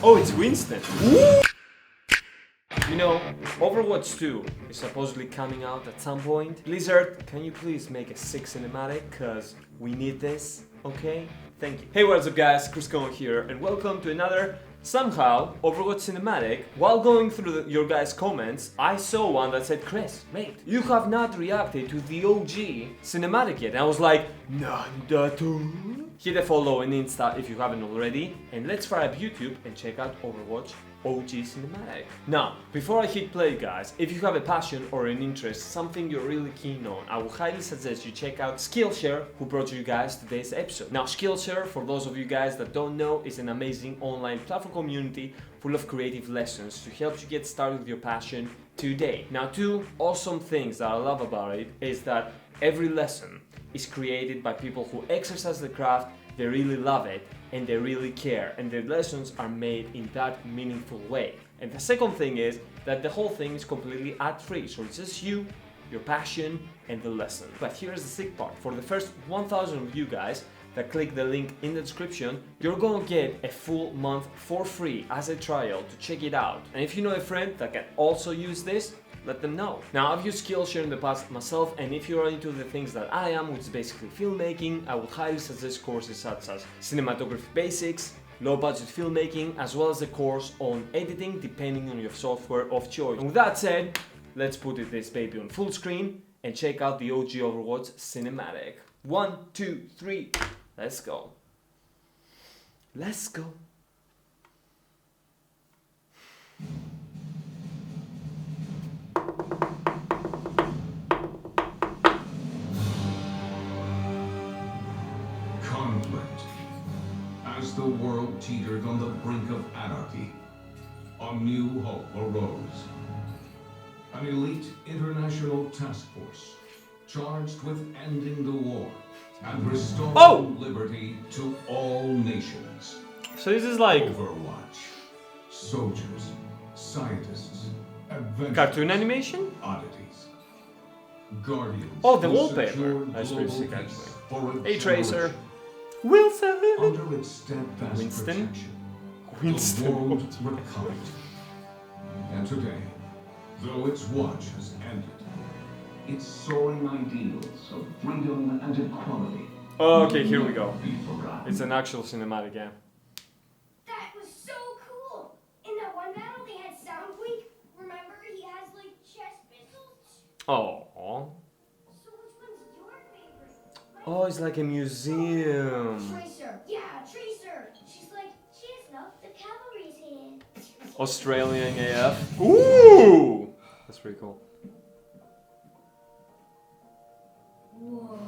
Oh, it's Winston. You know, Overwatch 2 is supposedly coming out at some point. Blizzard, can you please make a sick cinematic? Cause we need this, okay? Thank you. Hey, what's up guys, Chris here, and welcome to another, somehow, Overwatch cinematic. While going through your guys' comments, I saw one that said, Chris, mate, you have not reacted to the OG cinematic yet. And I was like, Nanda. Hit a follow on Insta if you haven't already, and let's fire up YouTube and check out Overwatch OG cinematic. Now, before I hit play guys, if you have a passion or an interest, something you're really keen on, I will highly suggest you check out Skillshare, who brought you guys today's episode. Now, Skillshare, for those of you guys that don't know, is an amazing online platform community full of creative lessons to help you get started with your passion today. Now, two awesome things that I love about it is that every lesson is created by people who exercise the craft, they really love it, and they really care, and their lessons are made in that meaningful way. And the second thing is that the whole thing is completely ad-free, so it's just you, your passion, and the lesson. But here's the sick part. For the first 1,000 of you guys that click the link in the description, you're gonna get a full month for free as a trial to check it out. And if you know a friend that can also use this, let them know. Now, I've used Skillshare in the past myself, and if you're into the things that I am, which is basically filmmaking, I would highly suggest courses such as cinematography basics, low budget filmmaking, as well as a course on editing depending on your software of choice. And with that said, let's put this baby on full screen and check out the OG Overwatch cinematic. 1, 2, 3, let's go. Let's go. Conflict. As the world teetered on the brink of anarchy, a new hope arose. An elite international task force charged with ending the war and restoring liberty to all nations. So this is like Overwatch. Soldiers, scientists, adventurers, cartoon animation? oddities. Guardians. Oh, the who wallpaper. secured That's global pretty sick peace actually. for a Hey Tracer. generation. Wilson! Under its steadfast Winston? protection, Winston. the world recovered. And today, though its watch has ended, its soaring ideals of freedom and equality Okay, here we go. be forgotten. It's an actual cinematic, yeah. That was so cool! In that one battle, they had Soundquake. Remember, he has like chest pistols. Oh. So which one's your favorite? Oh, it's like a museum. Tracer. Yeah, Tracer. She's like, she has not the cavalry's hand. Australian AF. Ooh! That's pretty cool. Whoa.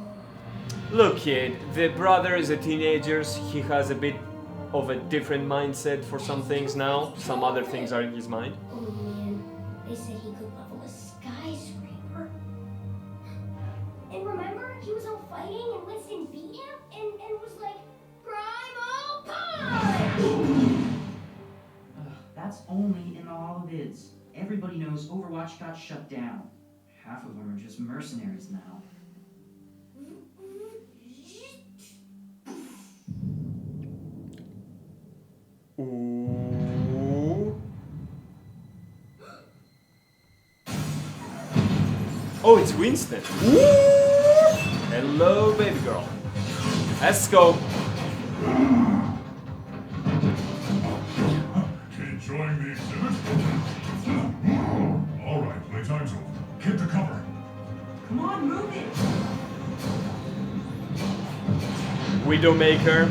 Look, kid, the brother is a teenager. He has a bit of a different mindset for some things now. Some other things are in his mind. Oh man, they said he could level a skyscraper. And remember, he was all fighting and Winston beat him and was like, Primal Punch! That's only in the holovids. Everybody knows Overwatch got shut down. Half of them are just mercenaries now. Ooh. Oh, it's Winston. Ooh. Hello, baby girl. Let's go. Enjoying the exhibit? All right, playtime's over. Get to cover. Come on, move it! Widowmaker.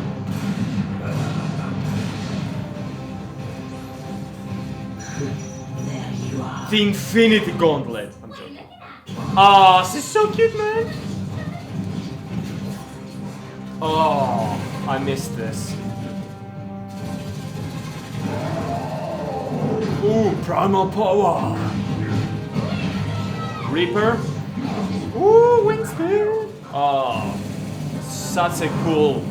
There you are. The Infinity Gauntlet. I'm joking. Ah, this is so cute, man. Oh, I missed this. Ooh, Primal Power. Reaper. Ooh, Winston. Oh, such a cool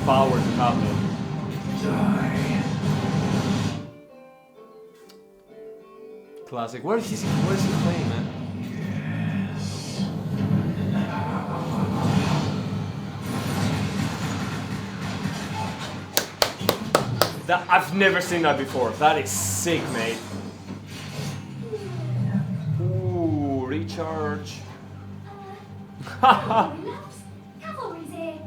power to have. Classic. Where is he playing, man? I've never seen that before. That is sick, mate. Ooh, recharge. Cavalry's here.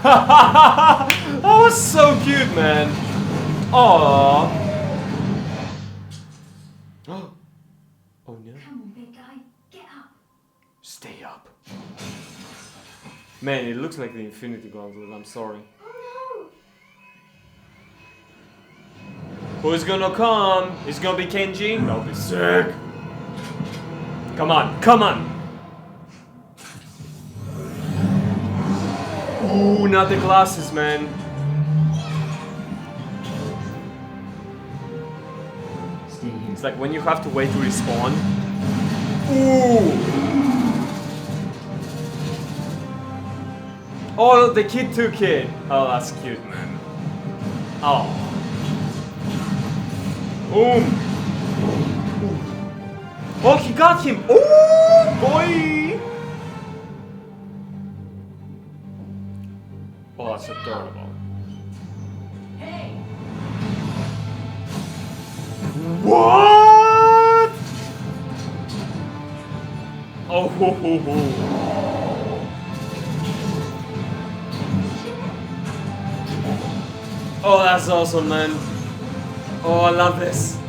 That was so cute, man. Aww. Oh no. Come on, big guy. Get up. Stay up. Man, it looks like the Infinity Gauntlet, I'm sorry. Oh Who's gonna come? It's gonna be Kenji? That'll be sick. Come on, come on! Ooh, not the glasses, man. Stay here. It's like when you have to wait to respawn. Ooh! Oh, the kid took it. Oh, that's cute, man. Oh. Boom! Oh, he got him! Oh, boy! Oh, that's adorable. Hey! What? Oh, ho, ho, ho. Oh, that's awesome, man. Oh, I love this. Ooh.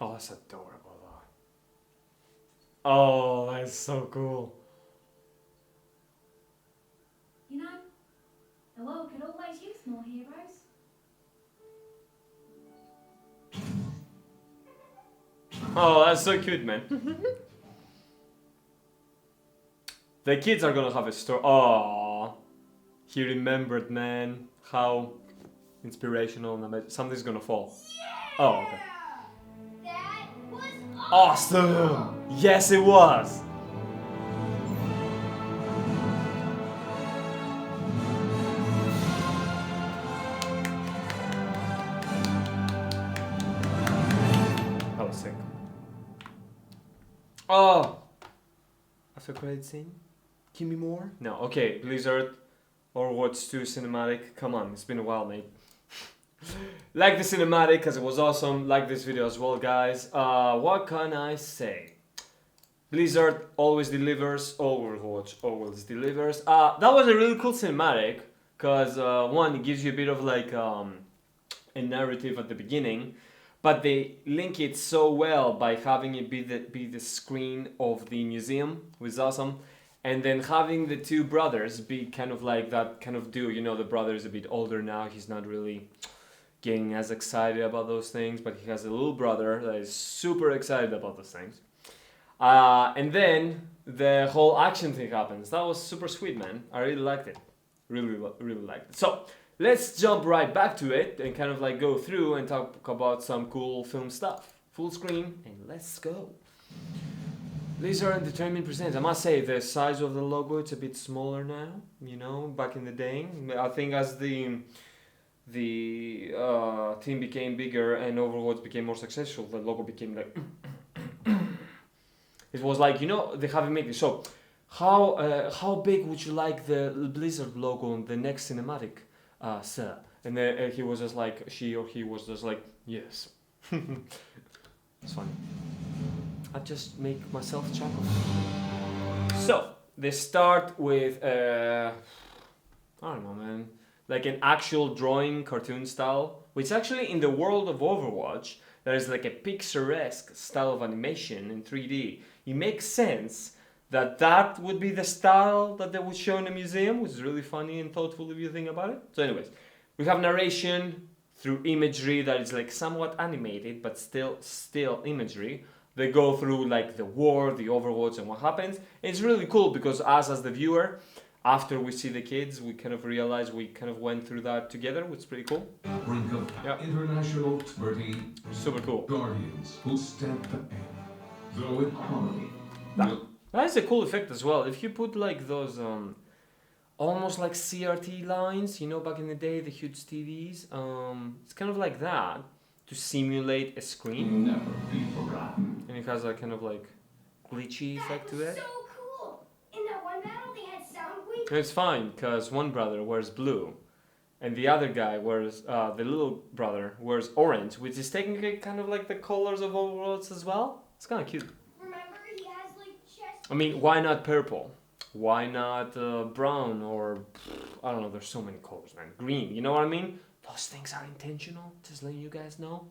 Oh, that's adorable, though. Oh, that's so cool. You know, the world could always use more heroes. Oh, that's so cute, man. The kids are gonna have a story. Oh, he remembered, man. How inspirational and amazing. Something's gonna fall. Oh, okay. That was Awesome! Yes, it was. That was sick. Oh, after credit scene. Give me more. No, okay. Blizzard, Overwatch 2 cinematic. Come on, it's been a while, mate. Like the cinematic because it was awesome. Like this video as well, guys. What can I say? Blizzard always delivers. Overwatch always delivers. That was a really cool cinematic because one, it gives you a bit of like a narrative at the beginning, but they link it so well by having it be the screen of the museum, which is awesome. And then having the two brothers be kind of like that kind of duo. You know, the brother is a bit older now. He's not really getting as excited about those things, but he has a little brother that is super excited about those things. And then the whole action thing happens. That was super sweet, man. I really liked it. Really liked it. So let's jump right back to it and kind of like go through and talk about some cool film stuff. Full screen and let's go. Blizzard Entertainment presents. I must say the size of the logo, it's a bit smaller now. You know, back in the day, I think as the team became bigger and Overwatch became more successful, the logo became like. It was like, you know, they haven't made it. So, how big would you like the Blizzard logo on the next cinematic, sir? And then he was just like, she or he was just like, yes. It's funny. I just make myself chuckle. So they start with I don't know, man, like an actual drawing cartoon style, which actually in the world of Overwatch there is like a picturesque style of animation in 3D. It makes sense that that would be the style that they would show in a museum, which is really funny and thoughtful if you think about it. So anyways, we have narration through imagery that is like somewhat animated but still imagery. They go through like the war, the Overwatch, and what happens. It's really cool because us as the viewer, after we see the kids, we kind of realize we kind of went through that together, which is pretty cool. Brink of Yep. international 30 Super cool. guardians who stand the pain. Though in harmony, That is a cool effect as well. If you put like those almost like CRT lines, you know, back in the day, the huge TVs, it's kind of like that. to simulate a screen, Never be forgotten. and it has a kind of like glitchy effect to it. So cool! In that one battle, they had sound waves. And it's fine because one brother wears blue, and the other guy wears the little brother wears orange, which is technically kind of like the colors of Overwatch as well. It's kind of cute. Remember, he has like chest. I mean, why not purple? Why not brown or I don't know? There's so many colors, man. Green. You know what I mean? Those things are intentional. Just letting you guys know.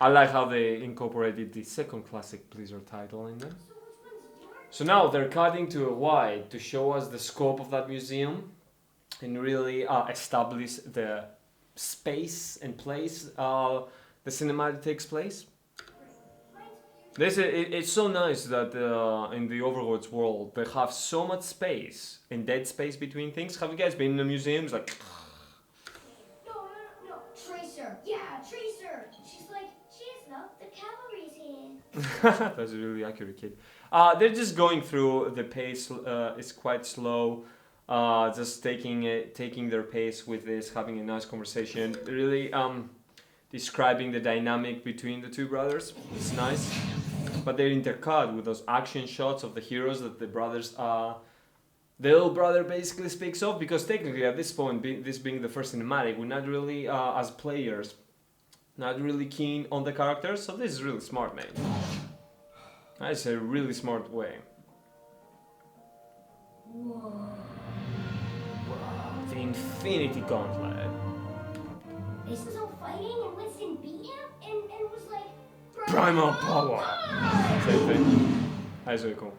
I like how they incorporated the second classic Blizzard title in there. So which one's yours? So now they're cutting to a wide to show us the scope of that museum and really establish the space and place the cinematic takes place. It's so nice that in the Overwatch world they have so much space and dead space between things. Have you guys been in the museums? Like, No. Tracer. Yeah, Tracer. She's like, she's not the cavalry's hand. that's a really accurate, kid. They're just going through the pace. It's quite slow. Just taking their pace with this, having a nice conversation. Really describing the dynamic between the two brothers. It's nice. But they're intercut with those action shots of the heroes that the brothers, the little brother basically speaks of, because technically at this point, this being the first cinematic, we're not really, as players, not really keen on the characters, so this is really smart, man. That's a really smart way. Whoa. Wow, the Infinity Gauntlet. This was all fighting and Winston beat him and was like, Primal power! Same thing. That's really cool.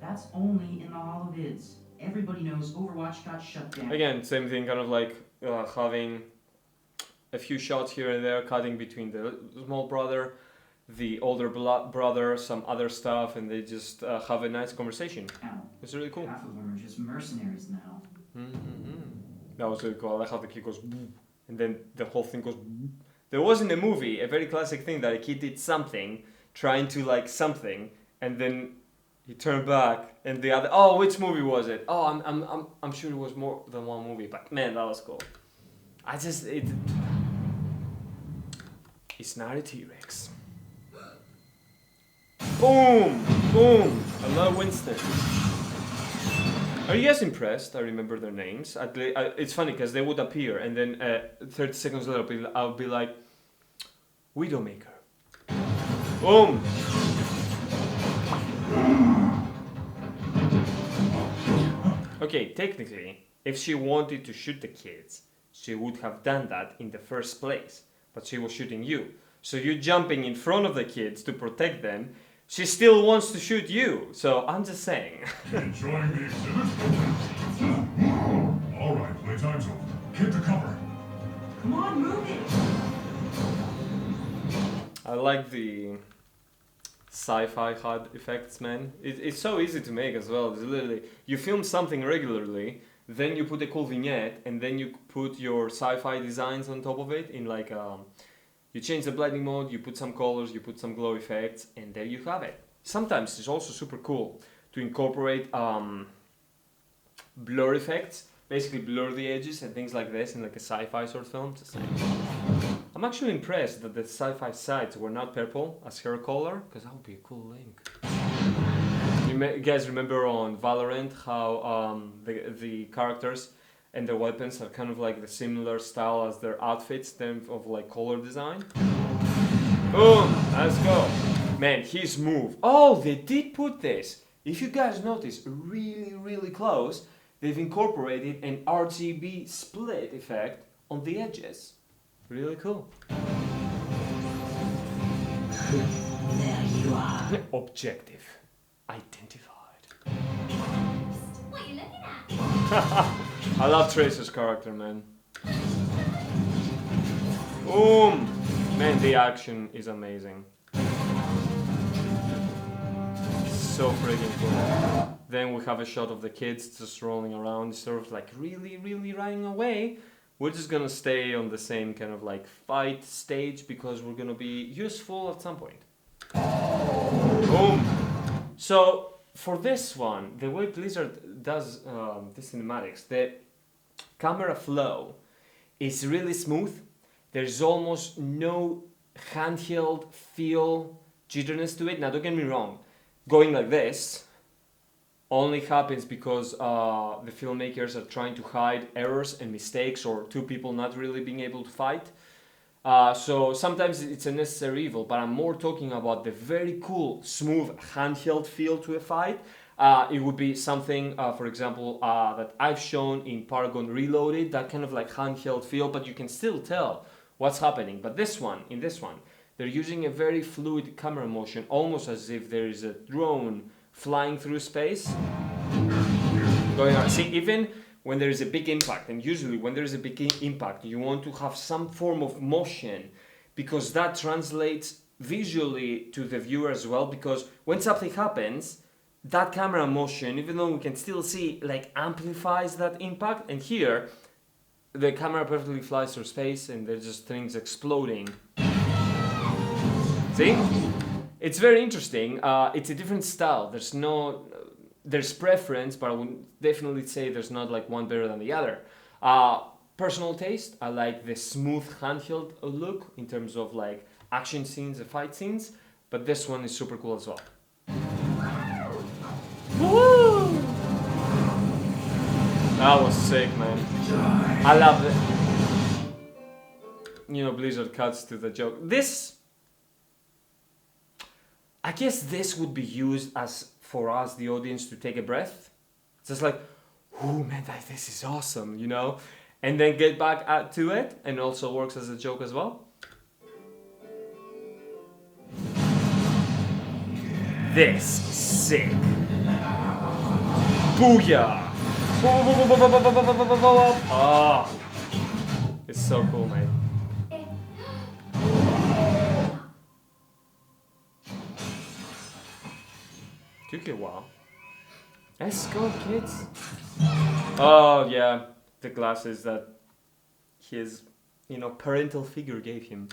That's only in the holo vids. Everybody knows Overwatch got shut down. Again, same thing, kind of like having a few shots here and there, cutting between the small brother, the older brother, some other stuff, and they just have a nice conversation. Now, It's really cool. half of them are just mercenaries now. That was really cool. I like how the kid goes, "Boo," and then the whole thing goes. "Boo." There was in the movie a very classic thing that a kid did something, trying to like something, and then he turned back, and the other. Oh, which movie was it? Oh, I'm sure it was more than one movie, but man, that was cool. It's not a T-Rex. Boom! Boom! I love Winston. Are you guys impressed? I remember their names. It's funny because they would appear and then 30 seconds later I'll be like, Widowmaker. Boom! Okay, technically, if she wanted to shoot the kids, she would have done that in the first place. But she was shooting you. So you jumping in front of the kids to protect them, she still wants to shoot you. So I'm just saying. Enjoying the exhibit? All right, playtime's over. Get to cover. Come on, move it! I like the sci-fi HUD effects, man. It's so easy to make as well. It's literally, you film something regularly, then you put a cool vignette, and then you put your sci-fi designs on top of it in like you change the blending mode, you put some colors, you put some glow effects, and there you have it. Sometimes it's also super cool to incorporate blur effects, basically blur the edges and things like this in like a sci-fi sort of film. Just saying. I'm actually impressed that the sci-fi sides were not purple as her color, because that would be a cool link. You guys remember on Valorant how the characters and their weapons are kind of like the similar style as their outfits, them of like color design. Boom! Let's go. Man, his move. Oh, they did put this. If you guys notice, really close, they've incorporated an RGB split effect on the edges. Really cool. There you are. Objective. Identified. What are you looking at? I love Tracer's character, man. Boom! Man, the action is amazing. So freaking cool. Then we have a shot of the kids just rolling around, sort of like really running away. We're just gonna stay on the same kind of like fight stage because we're gonna be useful at some point. Boom! So, for this one, the way Blizzard does the cinematics, the camera flow is really smooth There's almost no handheld feel, jitteriness to it. Now don't get me wrong, going like this only happens because the filmmakers are trying to hide errors and mistakes or two people not really being able to fight. So sometimes it's a necessary evil, but I'm more talking about the very cool, smooth, handheld feel to a fight. It would be something, for example, that I've shown in Paragon Reloaded, that kind of like handheld feel, but you can still tell what's happening. But in this one, they're using a very fluid camera motion, almost as if there is a drone flying through space. Going on. See, even when there is a big impact, and usually when there is a big impact, you want to have some form of motion, because that translates visually to the viewer as well, because when something happens, that camera motion, even though we can still see, like amplifies that impact. And here, the camera perfectly flies through space and there's just things exploding. See? It's very interesting. It's a different style. There's preference, but I would definitely say there's not like one better than the other. Personal taste, I like the smooth handheld look in terms of like action scenes and fight scenes, but this one is super cool as well. Woo! That was sick, man. I love it. You know, Blizzard cuts to the joke. I guess this would be used as for us, the audience, to take a breath. It's just like, oh man, this is awesome, you know? And then get back to it, and also works as a joke as well. This is sick. Booyah! Oh, it's so cool, man. Took you a while. Let's go, kids. Oh yeah, the glasses that his, parental figure gave him.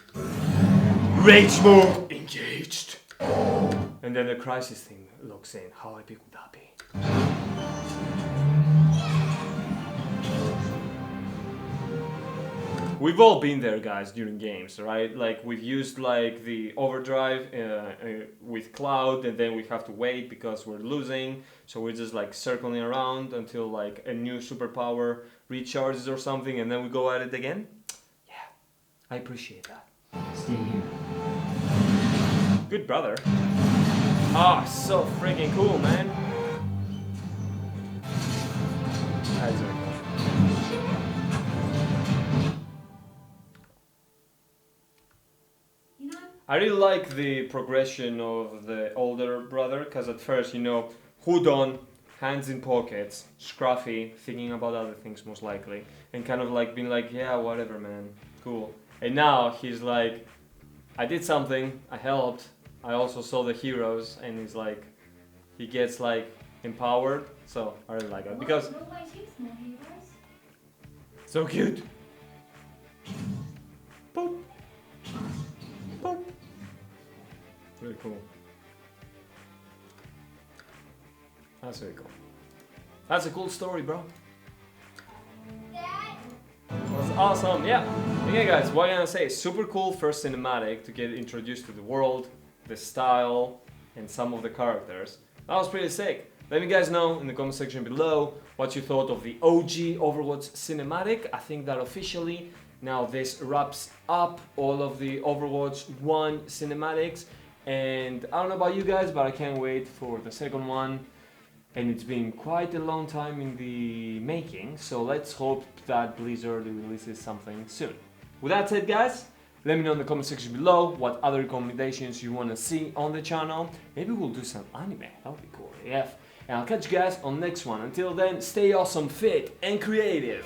Rage mode engaged. And then the crisis thing looks in. How epic would that be? We've all been there, guys, during games, right? Like, we've used like the overdrive with Cloud, and then we have to wait because we're losing, so we're just like circling around until like a new superpower recharges or something, and then we go at it again. Yeah, I appreciate that. Stay here. Good brother. Ah, so freaking cool, man. That's very cool. I really like the progression of the older brother, because at first, hood on, hands in pockets, scruffy, thinking about other things most likely, and kind of like being like, yeah, whatever, man, cool. And now he's like, I did something, I helped, I also saw the heroes, and he's like, he gets like empowered, so I really like it, because so cute. Boop. Boop. Really cool. That's very cool. That's a cool story, bro. That's awesome, yeah. Okay, guys, what I'm gonna say, super cool first cinematic to get introduced to the world, the style, and some of the characters. That was pretty sick. Let me guys know in the comment section below what you thought of the OG Overwatch cinematic. I think that officially now this wraps up all of the Overwatch 1 cinematics. And I don't know about you guys, but I can't wait for the second one. And it's been quite a long time in the making, so let's hope that Blizzard releases something soon. With that said, guys, let me know in the comment section below what other recommendations you want to see on the channel. Maybe we'll do some anime, that would be cool AF. And I'll catch you guys on the next one. Until then, stay awesome, fit, and creative.